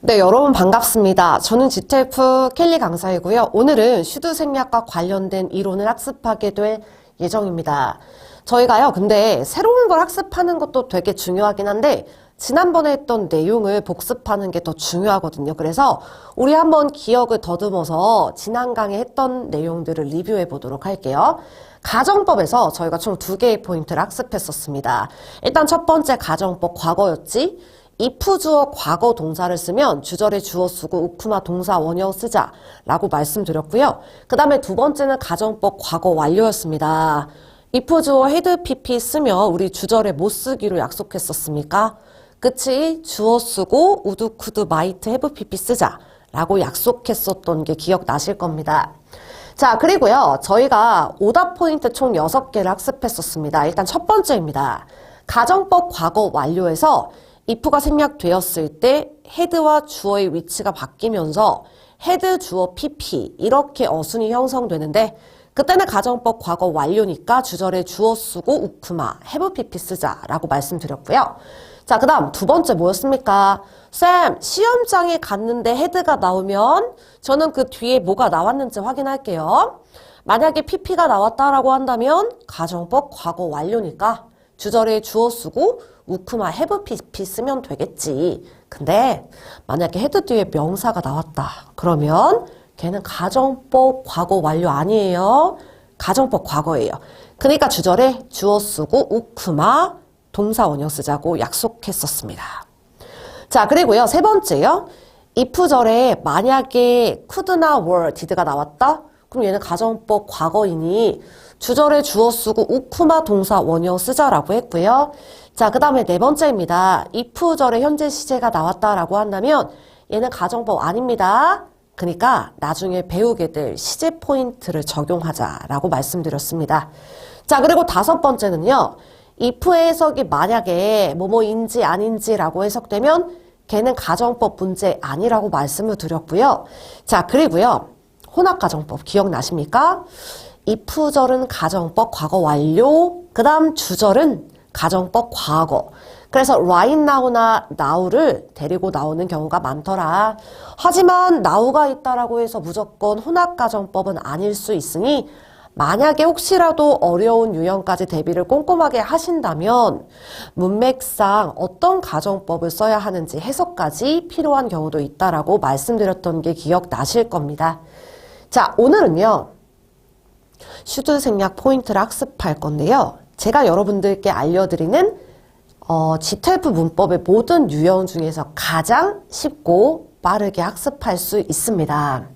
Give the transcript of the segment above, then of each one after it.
네, 여러분 반갑습니다. 저는 GTF 켈리 강사이고요. 오늘은 슈드 생략과 관련된 이론을 학습하게 될 예정입니다. 저희가요, 근데 새로운 걸 학습하는 것도 되게 중요하긴 한데 지난번에 했던 내용을 복습하는 게 더 중요하거든요. 그래서 우리 한번 기억을 더듬어서 지난 강의에 했던 내용들을 리뷰해 보도록 할게요. 가정법에서 저희가 총 2개의 포인트를 학습했었습니다. 일단 첫 번째 가정법 과거였지. if 주어 과거 동사를 쓰면 주절에 주어 쓰고 우쿠마 동사 원형 쓰자 라고 말씀드렸고요. 그 다음에 두 번째는 가정법 과거 완료였습니다. if 주어 had pp 쓰면 우리 주절에 못 쓰기로 약속했었습니까? 그치? 주어 쓰고 would, could, might, have pp 쓰자 라고 약속했었던 게 기억나실 겁니다. 자, 그리고요, 저희가 오답 포인트 총 6개를 학습했었습니다. 일단 첫 번째입니다. 가정법 과거 완료에서 if가 생략되었을 때 had와 주어의 위치가 바뀌면서 had 주어 pp 이렇게 어순이 형성되는데 그때는 가정법 과거 완료니까 주절에 주어 쓰고 우쿠마 have pp 쓰자라고 말씀드렸고요. 자, 그 다음 두 번째 뭐였습니까? 쌤, 시험장에 갔는데 had가 나오면 저는 그 뒤에 뭐가 나왔는지 확인할게요. 만약에 pp가 나왔다라고 한다면 가정법 과거 완료니까 주절에 주어 쓰고 우쿠마 have pp 쓰면 되겠지. 근데 만약에 had 뒤에 명사가 나왔다. 그러면 걔는 가정법 과거 완료 아니에요. 가정법 과거예요. 그러니까 주절에 주어 쓰고 우쿠마 동사 원형 쓰자고 약속했었습니다. 자, 그리고요. 세 번째요. if절에 만약에 could나 were, did가 나왔다? 그럼 얘는 가정법 과거이니 주절에 주어 쓰고 우쿠마 동사 원형 쓰자라고 했고요. 자, 그 다음에 네 번째입니다. if절에 현재 시제가 나왔다라고 한다면 얘는 가정법 아닙니다. 그러니까 나중에 배우게 될 시제 포인트를 적용하자라고 말씀드렸습니다. 자, 그리고 다섯 번째는요. if의 해석이 만약에 뭐뭐인지 아닌지라고 해석되면 걔는 가정법 문제 아니라고 말씀을 드렸고요. 자, 그리고요. 혼합가정법 기억나십니까? if절은 가정법 과거 완료, 그 다음 주절은 가정법 과거. 그래서 right now나 now를 데리고 나오는 경우가 많더라. 하지만 now가 있다라고 해서 무조건 혼합가정법은 아닐 수 있으니 만약에 혹시라도 어려운 유형까지 대비를 꼼꼼하게 하신다면 문맥상 어떤 가정법을 써야 하는지 해석까지 필요한 경우도 있다라고 말씀드렸던 게 기억나실 겁니다. 자, 오늘은요. 슈드 생략 포인트를 학습할 건데요. 제가 여러분들께 알려드리는 GTF 문법의 모든 유형 중에서 가장 쉽고 빠르게 학습할 수 있습니다.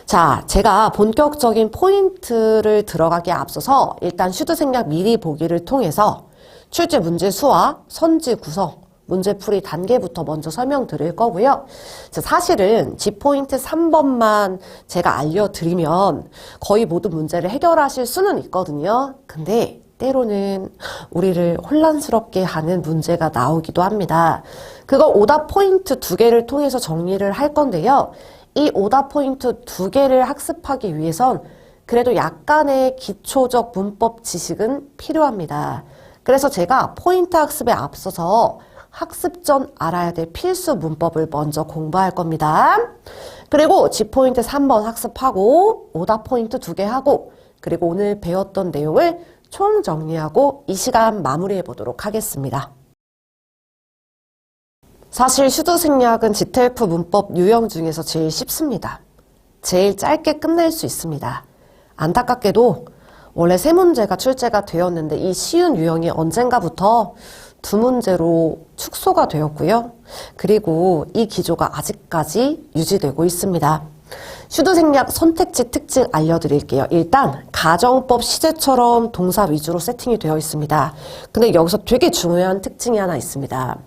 자, 제가 본격적인 포인트를 들어가기에 앞서서 일단 슈드 생략 미리 보기를 통해서 출제 문제 수와 선지 구성, 문제풀이 단계부터 먼저 설명드릴 거고요. 사실은 G포인트 3번만 제가 알려드리면 거의 모든 문제를 해결하실 수는 있거든요. 근데 때로는 우리를 혼란스럽게 하는 문제가 나오기도 합니다. 그거 오답 포인트 2개를 통해서 정리를 할 건데요. 이 오답 포인트 2개를 학습하기 위해선 그래도 약간의 기초적 문법 지식은 필요합니다. 그래서 제가 포인트 학습에 앞서서 학습 전 알아야 될 필수 문법을 먼저 공부할 겁니다. 그리고 G포인트 3번 학습하고 오답 포인트 2개 하고 그리고 오늘 배웠던 내용을 총 정리하고 이 시간 마무리해 보도록 하겠습니다. 사실 슈드 생략은 GTF 문법 유형 중에서 제일 쉽습니다. 제일 짧게 끝낼 수 있습니다. 안타깝게도 원래 3문제가 출제가 되었는데 이 쉬운 유형이 언젠가부터 2문제로 축소가 되었고요. 그리고 이 기조가 아직까지 유지되고 있습니다. 슈드 생략 선택지 특징 알려드릴게요. 일단 가정법 시제처럼 동사 위주로 세팅이 되어 있습니다. 근데 여기서 되게 중요한 특징이 하나 있습니다.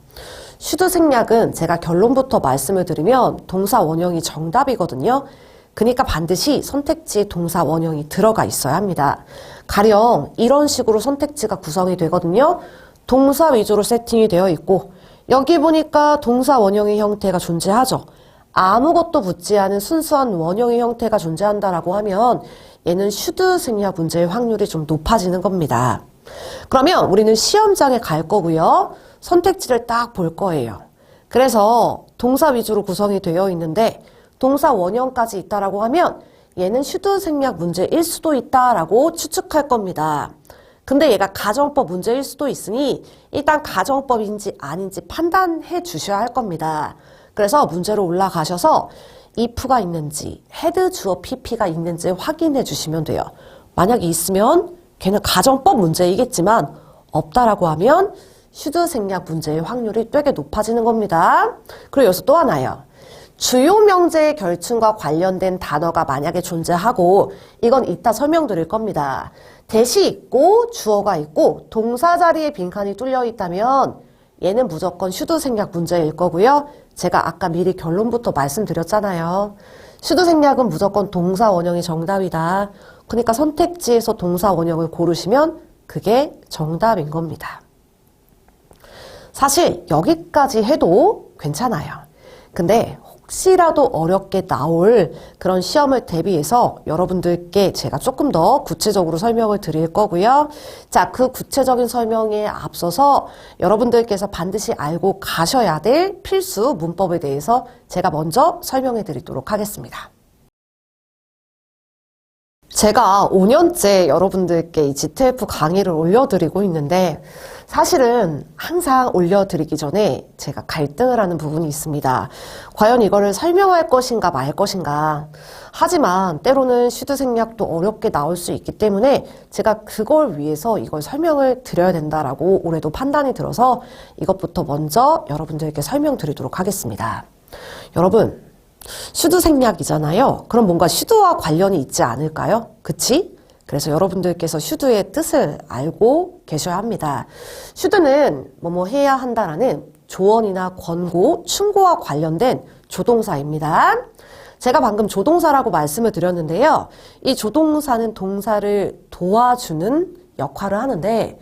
슈드 생략은 제가 결론부터 말씀을 드리면 동사 원형이 정답이거든요. 그러니까 반드시 선택지에 동사 원형이 들어가 있어야 합니다. 가령 이런 식으로 선택지가 구성이 되거든요. 동사 위주로 세팅이 되어 있고 여기 보니까 동사 원형의 형태가 존재하죠. 아무것도 붙지 않은 순수한 원형의 형태가 존재한다라고 하면 얘는 슈드 생략 문제의 확률이 좀 높아지는 겁니다. 그러면 우리는 시험장에 갈 거고요. 선택지를 딱 볼 거예요. 그래서 동사 위주로 구성이 되어 있는데 동사 원형까지 있다라고 하면 얘는 슈드 생략 문제일 수도 있다라고 추측할 겁니다. 근데 얘가 가정법 문제일 수도 있으니 일단 가정법인지 아닌지 판단해 주셔야 할 겁니다. 그래서 문제로 올라가셔서 if가 있는지 헤드 주어 pp가 있는지 확인해 주시면 돼요. 만약에 있으면 걔는 가정법 문제이겠지만 없다라고 하면 슈드 생략 문제의 확률이 되게 높아지는 겁니다. 그리고 여기서 또 하나요. 주요 명제의 결층과 관련된 단어가 만약에 존재하고 이건 이따 설명드릴 겁니다. 대시 있고 주어가 있고 동사 자리에 빈칸이 뚫려 있다면 얘는 무조건 슈드 생략 문제일 거고요. 제가 아까 미리 결론부터 말씀드렸잖아요. 슈드 생략은 무조건 동사 원형이 정답이다. 그러니까 선택지에서 동사 원형을 고르시면 그게 정답인 겁니다. 사실 여기까지 해도 괜찮아요. 근데 혹시라도 어렵게 나올 그런 시험을 대비해서 여러분들께 제가 조금 더 구체적으로 설명을 드릴 거고요. 자, 그 구체적인 설명에 앞서서 여러분들께서 반드시 알고 가셔야 될 필수 문법에 대해서 제가 먼저 설명해 드리도록 하겠습니다. 제가 5년째 여러분들께 이 GTF 강의를 올려드리고 있는데 사실은 항상 올려드리기 전에 제가 갈등을 하는 부분이 있습니다. 과연 이거를 설명할 것인가 말 것인가. 하지만 때로는 슈드 생략도 어렵게 나올 수 있기 때문에 제가 그걸 위해서 이걸 설명을 드려야 된다라고 올해도 판단이 들어서 이것부터 먼저 여러분들께 설명드리도록 하겠습니다. 여러분, 슈드 생략이잖아요. 그럼 뭔가 슈드와 관련이 있지 않을까요? 그치? 그래서 여러분들께서 슈드의 뜻을 알고 계셔야 합니다. 슈드는 뭐뭐 해야 한다라는 조언이나 권고, 충고와 관련된 조동사입니다. 제가 방금 조동사라고 말씀을 드렸는데요. 이 조동사는 동사를 도와주는 역할을 하는데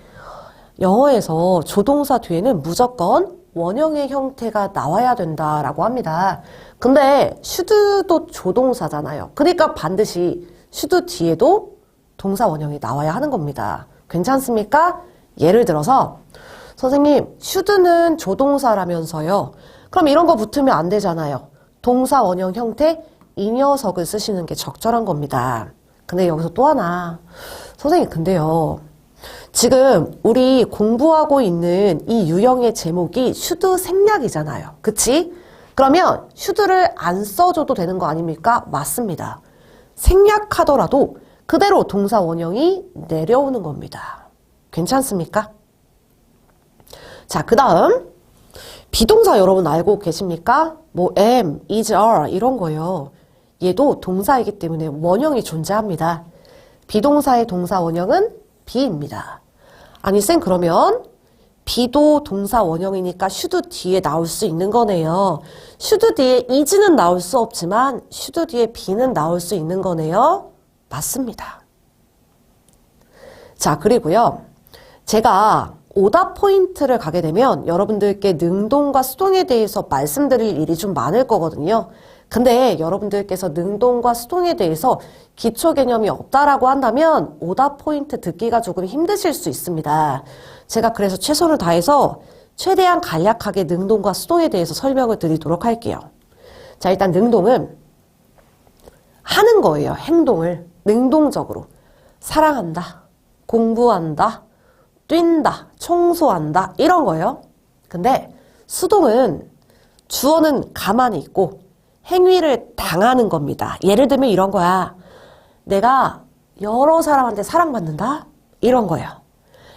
영어에서 조동사 뒤에는 무조건 원형의 형태가 나와야 된다라고 합니다. 근데 슈드도 조동사잖아요. 그러니까 반드시 슈드 뒤에도 동사 원형이 나와야 하는 겁니다. 괜찮습니까? 예를 들어서 선생님, 슈드는 조동사라면서요. 그럼 이런 거 붙으면 안 되잖아요. 동사 원형 형태 이 녀석을 쓰시는 게 적절한 겁니다. 근데 여기서 또 하나. 선생님, 근데요. 지금 우리 공부하고 있는 이 유형의 제목이 슈드 생략이잖아요. 그치? 그러면 슈드를 안 써줘도 되는 거 아닙니까? 맞습니다. 생략하더라도 그대로 동사 원형이 내려오는 겁니다. 괜찮습니까? 자, 그 다음 비동사 여러분 알고 계십니까? 뭐 am, is, are 이런 거요. 얘도 동사이기 때문에 원형이 존재합니다. 비동사의 동사 원형은 be입니다. 아니 쌤 그러면 be도 동사 원형이니까 should 뒤에 나올 수 있는 거네요. should 뒤에 is는 나올 수 없지만 should 뒤에 be는 나올 수 있는 거네요. 맞습니다. 자, 그리고요. 제가 오답 포인트를 가게 되면 여러분들께 능동과 수동에 대해서 말씀드릴 일이 좀 많을 거거든요. 근데 여러분들께서 능동과 수동에 대해서 기초 개념이 없다라고 한다면 오답 포인트 듣기가 조금 힘드실 수 있습니다. 제가 그래서 최선을 다해서 최대한 간략하게 능동과 수동에 대해서 설명을 드리도록 할게요. 자, 일단 능동은 하는 거예요. 행동을 능동적으로. 사랑한다, 공부한다, 뛴다, 청소한다 이런 거예요. 근데 수동은 주어는 가만히 있고 행위를 당하는 겁니다. 예를 들면 이런 거야. 내가 여러 사람한테 사랑받는다? 이런 거예요.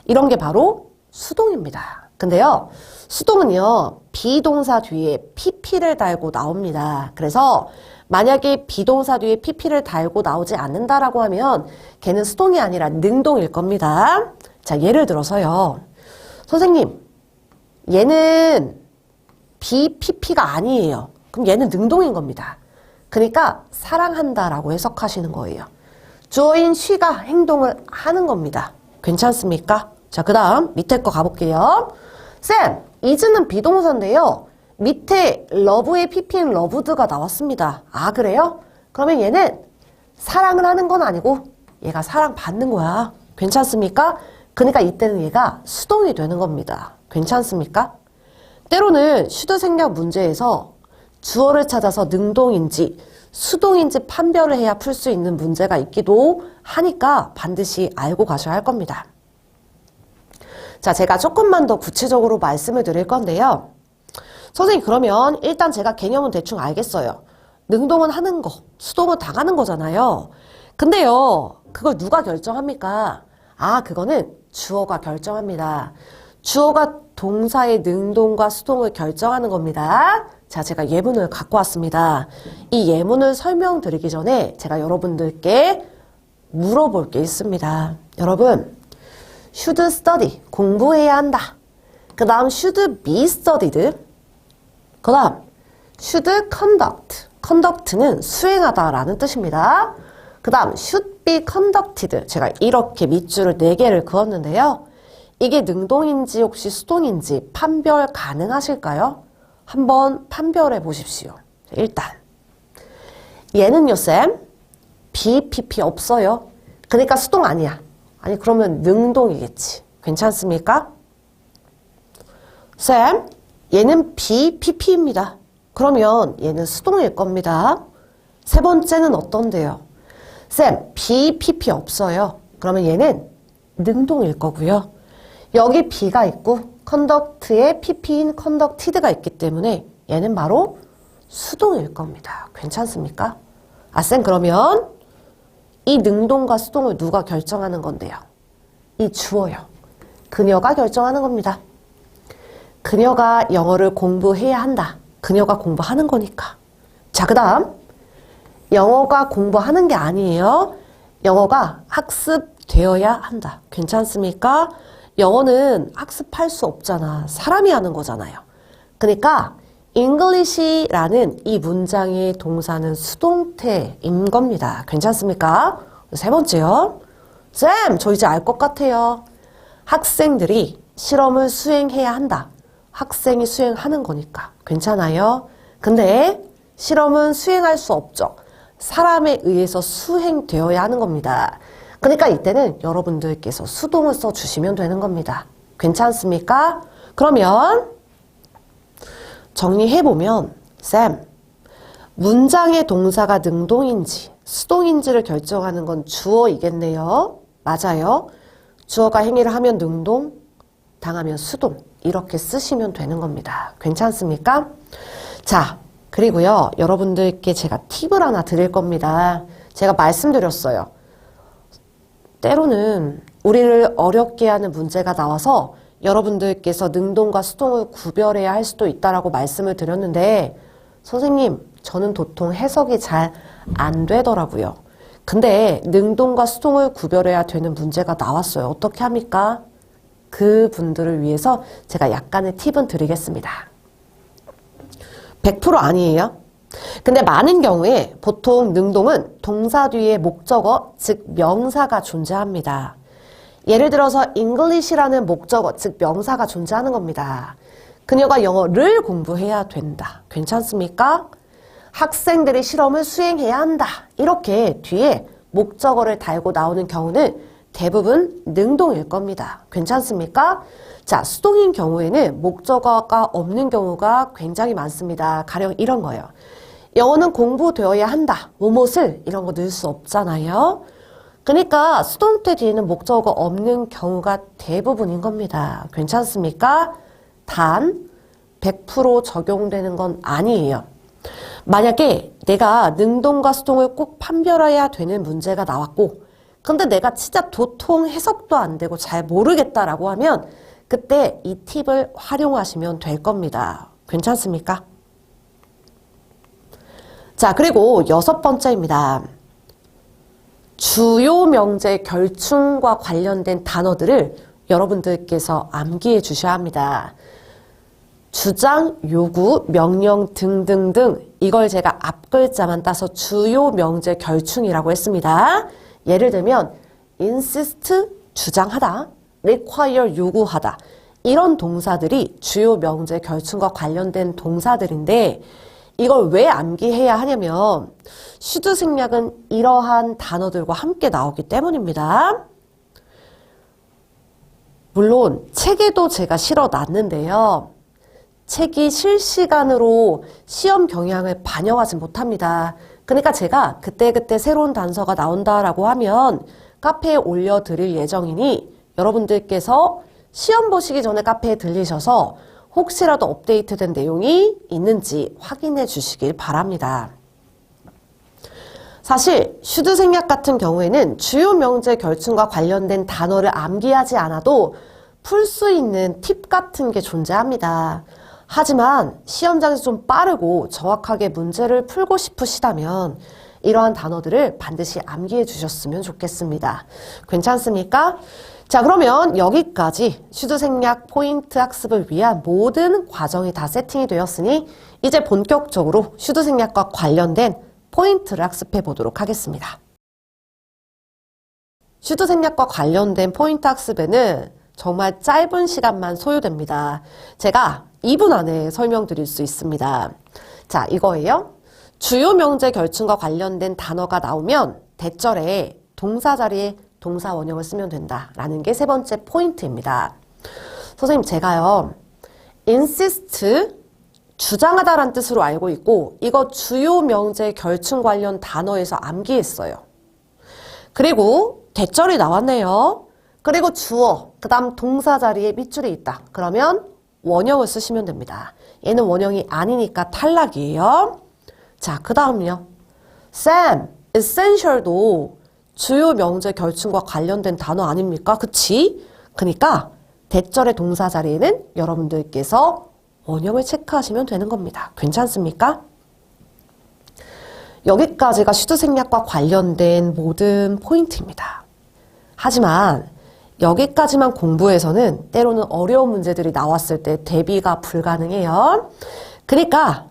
이런 게 바로 수동입니다. 근데요, 수동은요, 비동사 뒤에 pp를 달고 나옵니다. 그래서 만약에 비동사 뒤에 pp를 달고 나오지 않는다라고 하면 걔는 수동이 아니라 능동일 겁니다. 자, 예를 들어서요. 선생님, 얘는 BPP가 아니에요. 그럼 얘는 능동인 겁니다. 그러니까 사랑한다라고 해석하시는 거예요. 주어인 she가 행동을 하는 겁니다. 괜찮습니까? 자, 그 다음 밑에 거 가볼게요. 쌤, is는 비동사인데요. 밑에 love의 pp인 loved가 나왔습니다. 아, 그래요? 그러면 얘는 사랑을 하는 건 아니고 얘가 사랑받는 거야. 괜찮습니까? 그러니까 이때는 얘가 수동이 되는 겁니다. 괜찮습니까? 때로는 슈드 생략 문제에서 주어를 찾아서 능동인지 수동인지 판별을 해야 풀 수 있는 문제가 있기도 하니까 반드시 알고 가셔야 할 겁니다. 자, 제가 조금만 더 구체적으로 말씀을 드릴 건데요. 선생님, 그러면 일단 제가 개념은 대충 알겠어요. 능동은 하는 거, 수동은 당하는 거잖아요. 근데요, 그걸 누가 결정합니까? 아, 그거는 주어가 결정합니다. 주어가 동사의 능동과 수동을 결정하는 겁니다. 자, 제가 예문을 갖고 왔습니다. 이 예문을 설명드리기 전에 제가 여러분들께 물어볼 게 있습니다. 여러분, should study, 공부해야 한다. 그 다음 should be studied. 그 다음 should conduct, conduct는 수행하다라는 뜻입니다. 그 다음 should be conducted. 제가 이렇게 밑줄을 4개를 그었는데요. 이게 능동인지 혹시 수동인지 판별 가능하실까요? 한번 판별해 보십시오. 일단 얘는요, 쌤, BPP 없어요. 그러니까 수동 아니야. 아니, 그러면 능동이겠지. 괜찮습니까? 쌤, 얘는 BPP입니다. 그러면 얘는 수동일 겁니다. 세 번째는 어떤데요? 쌤, BPP 없어요. 그러면 얘는 능동일 거고요. 여기 B가 있고 conduct에 PP인 conducted가 있기 때문에 얘는 바로 수동일 겁니다. 괜찮습니까? 아, 쌤, 그러면 이 능동과 수동을 누가 결정하는 건데요? 이 주어요. 그녀가 결정하는 겁니다. 그녀가 영어를 공부해야 한다. 그녀가 공부하는 거니까. 자, 그 다음 영어가 공부하는 게 아니에요. 영어가 학습되어야 한다. 괜찮습니까? 영어는 학습할 수 없잖아. 사람이 하는 거잖아요. 그러니까 English라는 이 문장의 동사는 수동태인 겁니다. 괜찮습니까? 세 번째요. 쌤, 저 이제 알 것 같아요. 학생들이 실험을 수행해야 한다. 학생이 수행하는 거니까. 괜찮아요? 근데 실험은 수행할 수 없죠. 사람에 의해서 수행되어야 하는 겁니다. 그러니까 이때는 여러분들께서 수동을 써주시면 되는 겁니다. 괜찮습니까? 그러면 정리해보면, 쌤, 문장의 동사가 능동인지 수동인지를 결정하는 건 주어이겠네요. 맞아요. 주어가 행위를 하면 능동, 당하면 수동, 이렇게 쓰시면 되는 겁니다. 괜찮습니까? 자, 그리고요, 여러분들께 제가 팁을 하나 드릴 겁니다. 제가 말씀드렸어요. 때로는 우리를 어렵게 하는 문제가 나와서 여러분들께서 능동과 수동을 구별해야 할 수도 있다라고 말씀을 드렸는데, 선생님, 저는 도통 해석이 잘 안 되더라고요. 근데 능동과 수동을 구별해야 되는 문제가 나왔어요. 어떻게 합니까? 그 분들을 위해서 제가 약간의 팁은 드리겠습니다. 100% 아니에요. 근데 많은 경우에 보통 능동은 동사 뒤에 목적어, 즉 명사가 존재합니다. 예를 들어서 English라는 목적어, 즉 명사가 존재하는 겁니다. 그녀가 영어를 공부해야 된다. 괜찮습니까? 학생들이 실험을 수행해야 한다. 이렇게 뒤에 목적어를 달고 나오는 경우는 대부분 능동일 겁니다. 괜찮습니까? 자, 수동인 경우에는 목적어가 없는 경우가 굉장히 많습니다. 가령 이런 거예요. 영어는 공부되어야 한다. 뭐뭇을 이런 거 넣을 수 없잖아요. 그러니까 수동태 뒤에는 목적어가 없는 경우가 대부분인 겁니다. 괜찮습니까? 단 100% 적용되는 건 아니에요. 만약에 내가 능동과 수동을 꼭 판별해야 되는 문제가 나왔고, 근데 내가 진짜 도통 해석도 안 되고 잘 모르겠다라고 하면 그때 이 팁을 활용하시면 될 겁니다. 괜찮습니까? 자, 그리고 6번째입니다. 주요 명제 결충과 관련된 단어들을 여러분들께서 암기해 주셔야 합니다. 주장, 요구, 명령 등등등, 이걸 제가 앞글자만 따서 주요 명제 결충이라고 했습니다. 예를 들면 insist, 주장하다, require, 요구하다, 이런 동사들이 주요 명제 결충과 관련된 동사들인데, 이걸 왜 암기해야 하냐면 슈드 생략은 이러한 단어들과 함께 나오기 때문입니다. 물론 책에도 제가 실어놨는데요. 책이 실시간으로 시험 경향을 반영하지 못합니다. 그러니까 제가 그때그때 새로운 단서가 나온다라고 하면 카페에 올려드릴 예정이니 여러분들께서 시험 보시기 전에 카페에 들리셔서 혹시라도 업데이트된 내용이 있는지 확인해 주시길 바랍니다. 사실 슈드 생략 같은 경우에는 주요 명제 결충과 관련된 단어를 암기하지 않아도 풀 수 있는 팁 같은 게 존재합니다. 하지만 시험장에서 좀 빠르고 정확하게 문제를 풀고 싶으시다면 이러한 단어들을 반드시 암기해 주셨으면 좋겠습니다. 괜찮습니까? 자, 그러면 여기까지 슈드 생략 포인트 학습을 위한 모든 과정이 다 세팅이 되었으니 이제 본격적으로 슈드 생략과 관련된 포인트를 학습해 보도록 하겠습니다. 슈드 생략과 관련된 포인트 학습에는 정말 짧은 시간만 소요됩니다. 제가 2분 안에 설명드릴 수 있습니다. 자, 이거예요. 주요 명제 결충과 관련된 단어가 나오면 대절에 동사 자리에 동사 원형을 쓰면 된다라는 게 세 번째 포인트입니다. 선생님, 제가요, insist, 주장하다라는 뜻으로 알고 있고 이거 주요 명제 결충 관련 단어에서 암기했어요. 그리고 대절이 나왔네요. 그리고 주어, 그 다음 동사 자리에 밑줄이 있다. 그러면 원형을 쓰시면 됩니다. 얘는 원형이 아니니까 탈락이에요. 자, 그 다음요. Sam, essential도 주요 명제 결충과 관련된 단어 아닙니까? 그치? 그러니까 대절의 동사 자리에는 여러분들께서 원형을 체크하시면 되는 겁니다. 괜찮습니까? 여기까지가 슈드 생략과 관련된 모든 포인트입니다. 하지만 여기까지만 공부해서는 때로는 어려운 문제들이 나왔을 때 대비가 불가능해요. 그러니까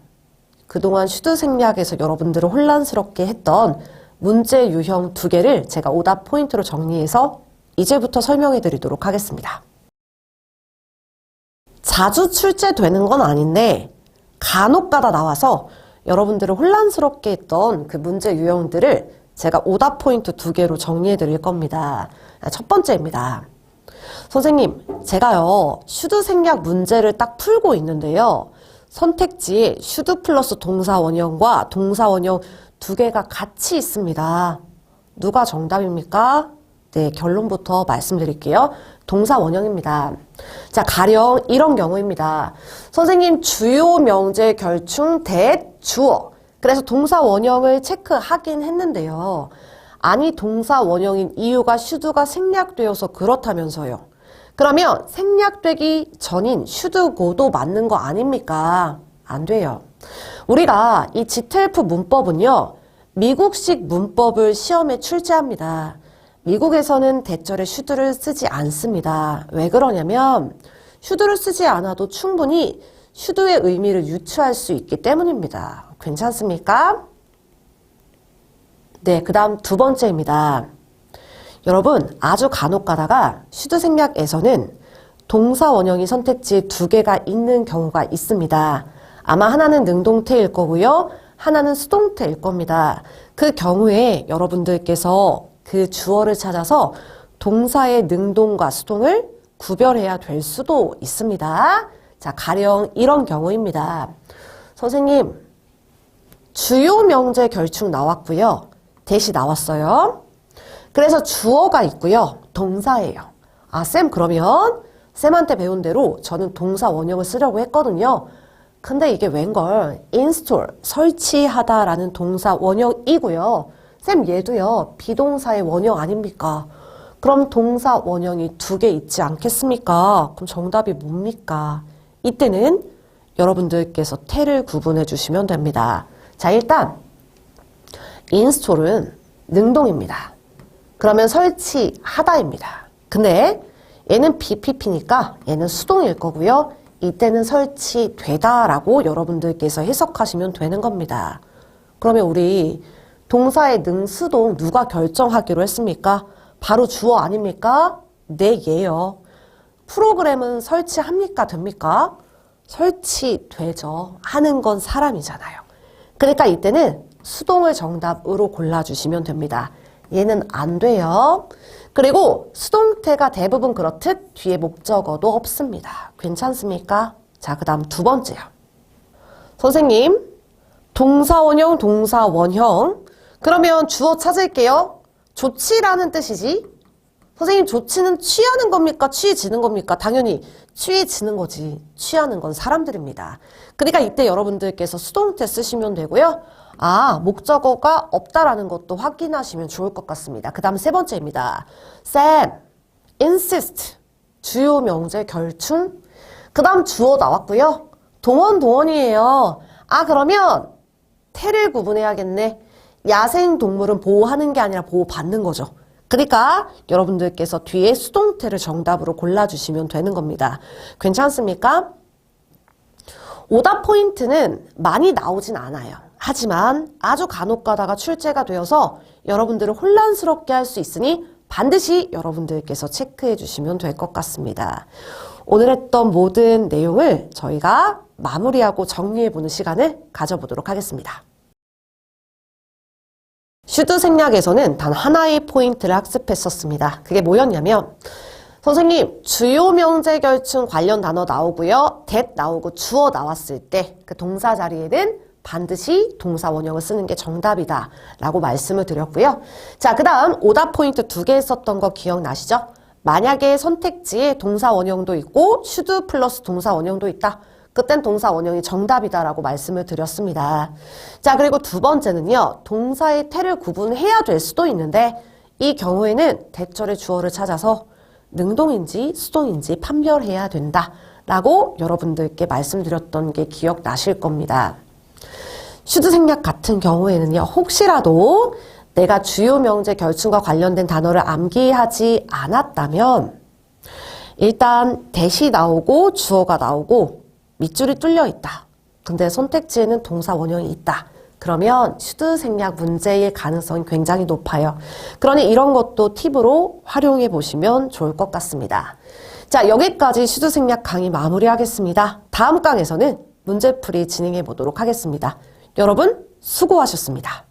그동안 슈드 생략에서 여러분들을 혼란스럽게 했던 문제 유형 2개를 제가 오답 포인트로 정리해서 이제부터 설명해 드리도록 하겠습니다. 자주 출제되는 건 아닌데 간혹가다 나와서 여러분들을 혼란스럽게 했던 그 문제 유형들을 제가 오답 포인트 2개로 정리해 드릴 겁니다. 첫 번째입니다. 선생님, 제가요, 슈드 생략 문제를 딱 풀고 있는데요. 선택지에 슈드 플러스 동사 원형과 동사 원형 2개가 같이 있습니다. 누가 정답입니까? 네, 결론부터 말씀드릴게요. 동사 원형입니다. 자, 가령 이런 경우입니다. 선생님, 주요 명제 결충 대주어. 그래서 동사 원형을 체크하긴 했는데요. 아니, 동사 원형인 이유가 슈드가 생략되어서 그렇다면서요. 그러면 생략되기 전인 슈드고도 맞는 거 아닙니까? 안 돼요. 우리가 이 GTLF 문법은요, 미국식 문법을 시험에 출제합니다. 미국에서는 대절에 슈드를 쓰지 않습니다. 왜 그러냐면 슈드를 쓰지 않아도 충분히 슈드의 의미를 유추할 수 있기 때문입니다. 괜찮습니까? 네, 그 다음 두 번째입니다. 여러분, 아주 간혹 가다가 슈드 생략에서는 동사 원형이 선택지에 2개가 있는 경우가 있습니다. 아마 하나는 능동태일 거고요. 하나는 수동태일 겁니다. 그 경우에 여러분들께서 그 주어를 찾아서 동사의 능동과 수동을 구별해야 될 수도 있습니다. 자, 가령 이런 경우입니다. 선생님, 주요 명제 결충 나왔고요. 대시 나왔어요. 그래서 주어가 있고요. 동사예요. 아, 쌤, 그러면 쌤한테 배운 대로 저는 동사 원형을 쓰려고 했거든요. 근데 이게 웬걸 install, 설치하다라는 동사 원형이고요. 쌤, 얘도요. 비동사의 원형 아닙니까? 그럼 동사 원형이 2개 있지 않겠습니까? 그럼 정답이 뭡니까? 이때는 여러분들께서 태를 구분해 주시면 됩니다. 자, 일단 install은 능동입니다. 그러면 설치하다입니다. 근데 얘는 BPP니까 얘는 수동일 거고요. 이때는 설치되다라고 여러분들께서 해석하시면 되는 겁니다. 그러면 우리 동사의 능수동 누가 결정하기로 했습니까? 바로 주어 아닙니까? 네, 얘요. 프로그램은 설치합니까? 됩니까? 설치되죠. 하는 건 사람이잖아요. 그러니까 이때는 수동을 정답으로 골라주시면 됩니다. 얘는 안 돼요. 그리고 수동태가 대부분 그렇듯 뒤에 목적어도 없습니다. 괜찮습니까? 자, 그 다음 두 번째요. 선생님, 동사원형, 동사원형. 그러면 주어 찾을게요. 좋지라는 뜻이지. 선생님, 좋지는 취하는 겁니까? 취해지는 겁니까? 당연히 취해지는 거지. 취하는 건 사람들입니다. 그러니까 이때 여러분들께서 수동태 쓰시면 되고요. 아, 목적어가 없다라는 것도 확인하시면 좋을 것 같습니다. 그 다음 세 번째입니다. Sam, insist, 주요 명제 결충. 그 다음 주어 나왔고요. 동원이에요. 아, 그러면 태를 구분해야겠네. 야생동물은 보호하는 게 아니라 보호받는 거죠. 그러니까 여러분들께서 뒤에 수동태를 정답으로 골라주시면 되는 겁니다. 괜찮습니까? 오답 포인트는 많이 나오진 않아요. 하지만 아주 간혹 가다가 출제가 되어서 여러분들을 혼란스럽게 할 수 있으니 반드시 여러분들께서 체크해 주시면 될 것 같습니다. 오늘 했던 모든 내용을 저희가 마무리하고 정리해보는 시간을 가져보도록 하겠습니다. 슈드 생략에서는 단 하나의 포인트를 학습했었습니다. 그게 뭐였냐면 선생님 주요 명제 결충 관련 단어 나오고요. that 나오고 주어 나왔을 때 그 동사 자리에는 반드시 동사 원형을 쓰는 게 정답이다 라고 말씀을 드렸고요. 자, 그 다음 오답 포인트 2개 썼던 거 기억나시죠? 만약에 선택지에 동사 원형도 있고 슈드 플러스 동사 원형도 있다. 그땐 동사 원형이 정답이다라고 말씀을 드렸습니다. 자, 그리고 두 번째는요. 동사의 태를 구분해야 될 수도 있는데 이 경우에는 대절의 주어를 찾아서 능동인지 수동인지 판별해야 된다라고 여러분들께 말씀드렸던 게 기억나실 겁니다. 슈드 생략 같은 경우에는요. 혹시라도 내가 주요 명제 결충과 관련된 단어를 암기하지 않았다면 일단 대시 나오고 주어가 나오고 밑줄이 뚫려 있다. 근데 선택지에는 동사 원형이 있다. 그러면 슈드 생략 문제일 가능성이 굉장히 높아요. 그러니 이런 것도 팁으로 활용해 보시면 좋을 것 같습니다. 자, 여기까지 슈드 생략 강의 마무리하겠습니다. 다음 강에서는 문제풀이 진행해 보도록 하겠습니다. 여러분 수고하셨습니다.